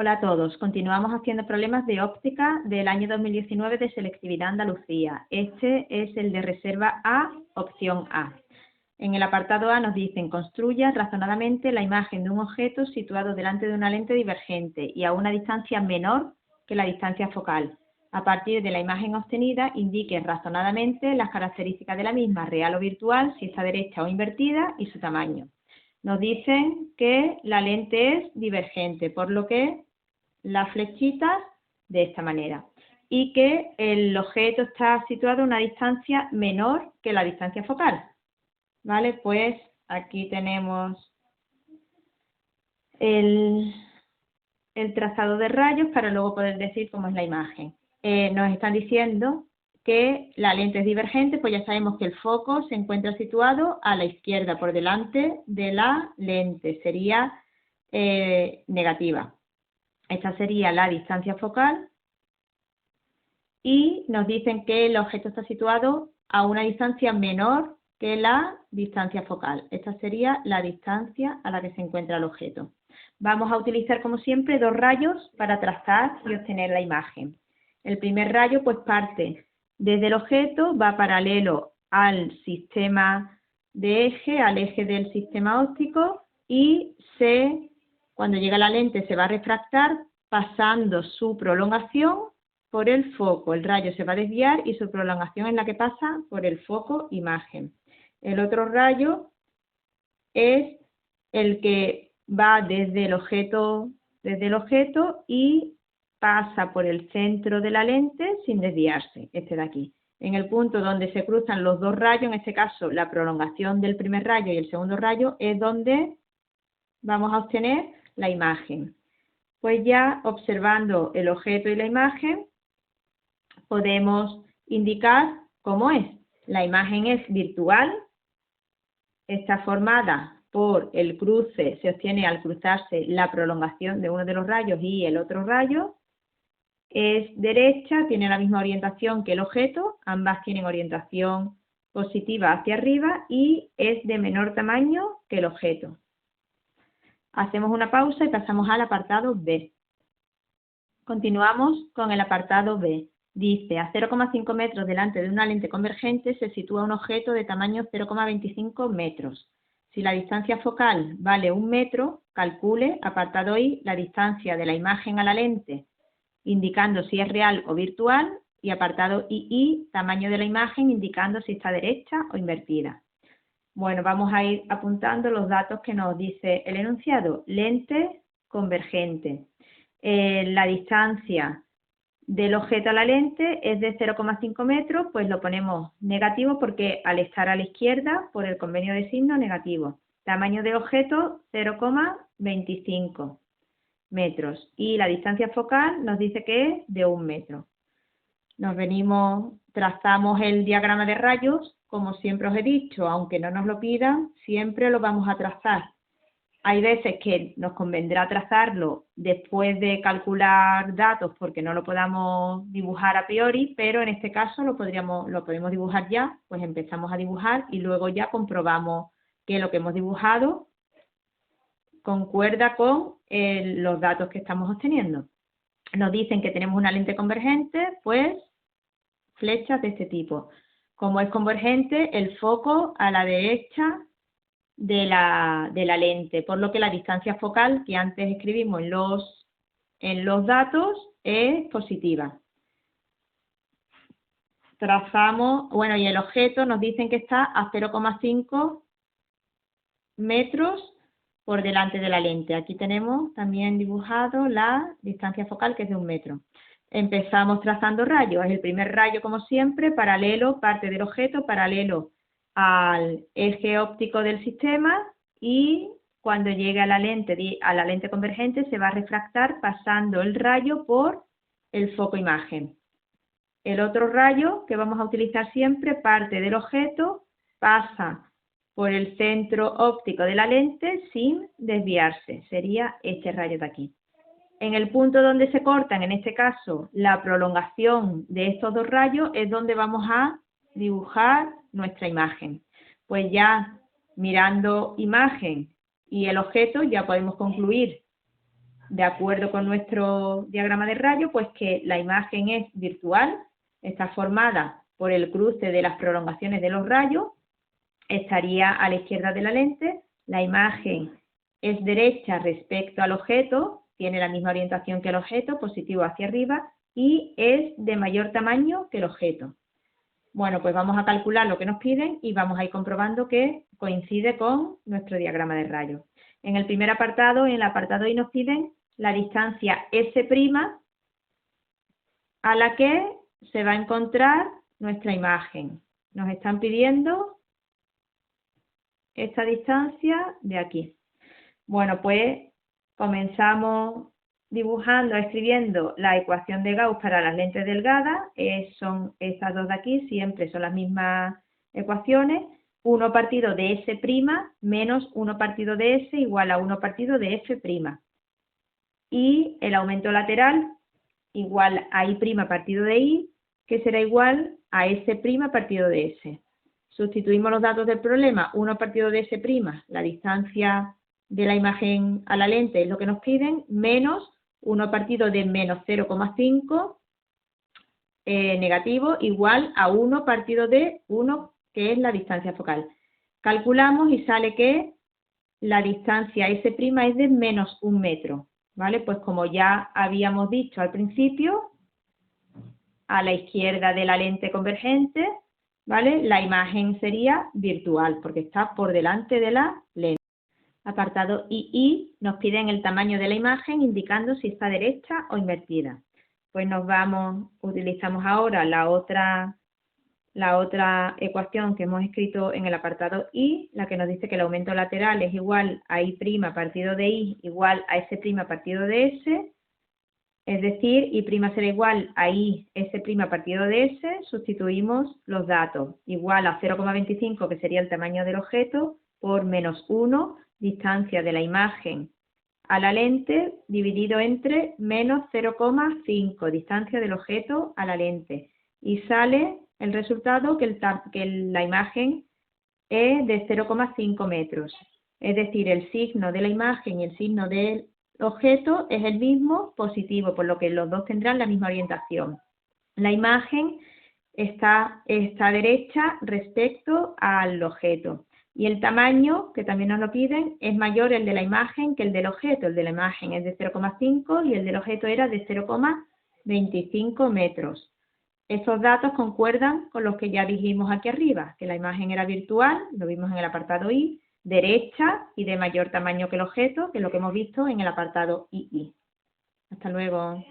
Hola a todos. Continuamos haciendo problemas de óptica del año 2019 de Selectividad Andalucía. Este es el de reserva A, opción A. En el apartado A nos dicen: construya razonadamente la imagen de un objeto situado delante de una lente divergente y a una distancia menor que la distancia focal. A partir de la imagen obtenida, indique razonadamente las características de la misma, real o virtual, si está derecha o invertida, y su tamaño. Nos dicen que la lente es divergente, por lo que las flechitas de esta manera, y que el objeto está situado a una distancia menor que la distancia focal. ¿Vale? Pues aquí tenemos el trazado de rayos para luego poder decir cómo es la imagen. Nos están diciendo que la lente es divergente, pues ya sabemos que el foco se encuentra situado a la izquierda, por delante de la lente, sería negativa. Esta sería la distancia focal y nos dicen que el objeto está situado a una distancia menor que la distancia focal. Esta sería la distancia a la que se encuentra el objeto. Vamos a utilizar, como siempre, dos rayos para trazar y obtener la imagen. El primer rayo pues parte desde el objeto, va paralelo al sistema de eje, al eje del sistema óptico, y cuando llega a la lente se va a refractar pasando su prolongación por el foco. El rayo se va a desviar y su prolongación es la que pasa por el foco imagen. El otro rayo es el que va desde el objeto y pasa por el centro de la lente sin desviarse, este de aquí. En el punto donde se cruzan los dos rayos, en este caso la prolongación del primer rayo y el segundo rayo, es donde vamos a obtener la imagen. Pues ya observando el objeto y la imagen podemos indicar cómo es. La imagen es virtual, está formada por el cruce, se obtiene al cruzarse la prolongación de uno de los rayos y el otro rayo. Es derecha, tiene la misma orientación que el objeto, ambas tienen orientación positiva hacia arriba y es de menor tamaño que el objeto. Hacemos una pausa y pasamos al apartado B. Continuamos con el apartado B. Dice: a 0,5 metros delante de una lente convergente se sitúa un objeto de tamaño 0,25 metros. Si la distancia focal vale 1 metro, calcule, apartado I, la distancia de la imagen a la lente, indicando si es real o virtual, y apartado II, tamaño de la imagen, indicando si está derecha o invertida. Bueno, vamos a ir apuntando los datos que nos dice el enunciado. Lente convergente. La distancia del objeto a la lente es de 0,5 metros, pues lo ponemos negativo porque al estar a la izquierda, por el convenio de signo, negativo. Tamaño de objeto 0,25 metros. Y la distancia focal nos dice que es de 1 metro. Trazamos el diagrama de rayos, como siempre os he dicho, aunque no nos lo pidan, siempre lo vamos a trazar. Hay veces que nos convendrá trazarlo después de calcular datos porque no lo podamos dibujar a priori, pero en este caso lo podemos dibujar ya, pues empezamos a dibujar y luego ya comprobamos que lo que hemos dibujado concuerda con los datos que estamos obteniendo. Nos dicen que tenemos una lente convergente, pues flechas de este tipo. Como es convergente, el foco a la derecha de la lente, por lo que la distancia focal que antes escribimos en los datos es positiva. Trazamos, bueno, y el objeto nos dicen que está a 0,5 metros por delante de la lente. Aquí tenemos también dibujado la distancia focal, que es de 1 metro. Empezamos trazando rayos. El primer rayo, como siempre, paralelo, parte del objeto, paralelo al eje óptico del sistema, y cuando llegue a la lente convergente se va a refractar pasando el rayo por el foco imagen. El otro rayo que vamos a utilizar siempre parte del objeto, pasa por el centro óptico de la lente sin desviarse. Sería este rayo de aquí. En el punto donde se cortan, en este caso, la prolongación de estos dos rayos, es donde vamos a dibujar nuestra imagen. Pues ya mirando imagen y el objeto ya podemos concluir de acuerdo con nuestro diagrama de rayo, pues que la imagen es virtual, está formada por el cruce de las prolongaciones de los rayos, estaría a la izquierda de la lente, la imagen es derecha respecto al objeto, tiene la misma orientación que el objeto, positivo hacia arriba, y es de mayor tamaño que el objeto. Bueno, pues vamos a calcular lo que nos piden y vamos a ir comprobando que coincide con nuestro diagrama de rayos. En el primer apartado, en el apartado I, nos piden la distancia S' a la que se va a encontrar nuestra imagen. Nos están pidiendo esta distancia de aquí. Bueno, pues comenzamos dibujando, escribiendo la ecuación de Gauss para las lentes delgadas. Son estas dos de aquí, siempre son las mismas ecuaciones. 1 partido de S' menos 1 partido de S igual a 1 partido de F'. Y el aumento lateral igual a I' partido de I, que será igual a S' partido de S. Sustituimos los datos del problema, 1 partido de S', la distancia de la imagen a la lente es lo que nos piden, menos 1 partido de menos 0,5 negativo igual a 1 partido de 1, que es la distancia focal. Calculamos y sale que la distancia S' es de menos 1 metro, ¿vale? Pues como ya habíamos dicho al principio, a la izquierda de la lente convergente, ¿vale? La imagen sería virtual porque está por delante de la lente. Apartado II nos piden el tamaño de la imagen indicando si está derecha o invertida. Pues utilizamos ahora la otra ecuación que hemos escrito en el apartado I, la que nos dice que el aumento lateral es igual a I' partido de I igual a S' partido de S, es decir, I' será igual a I S' partido de S, sustituimos los datos, igual a 0,25, que sería el tamaño del objeto, por menos 1, distancia de la imagen a la lente, dividido entre menos 0,5, distancia del objeto a la lente. Y sale el resultado que la imagen es de 0,5 metros. Es decir, el signo de la imagen y el signo del objeto es el mismo, positivo, por lo que los dos tendrán la misma orientación. La imagen está derecha respecto al objeto. Y el tamaño, que también nos lo piden, es mayor el de la imagen que el del objeto. El de la imagen es de 0,5 y el del objeto era de 0,25 metros. Estos datos concuerdan con los que ya dijimos aquí arriba, que la imagen era virtual, lo vimos en el apartado I, derecha y de mayor tamaño que el objeto, que es lo que hemos visto en el apartado II. Hasta luego.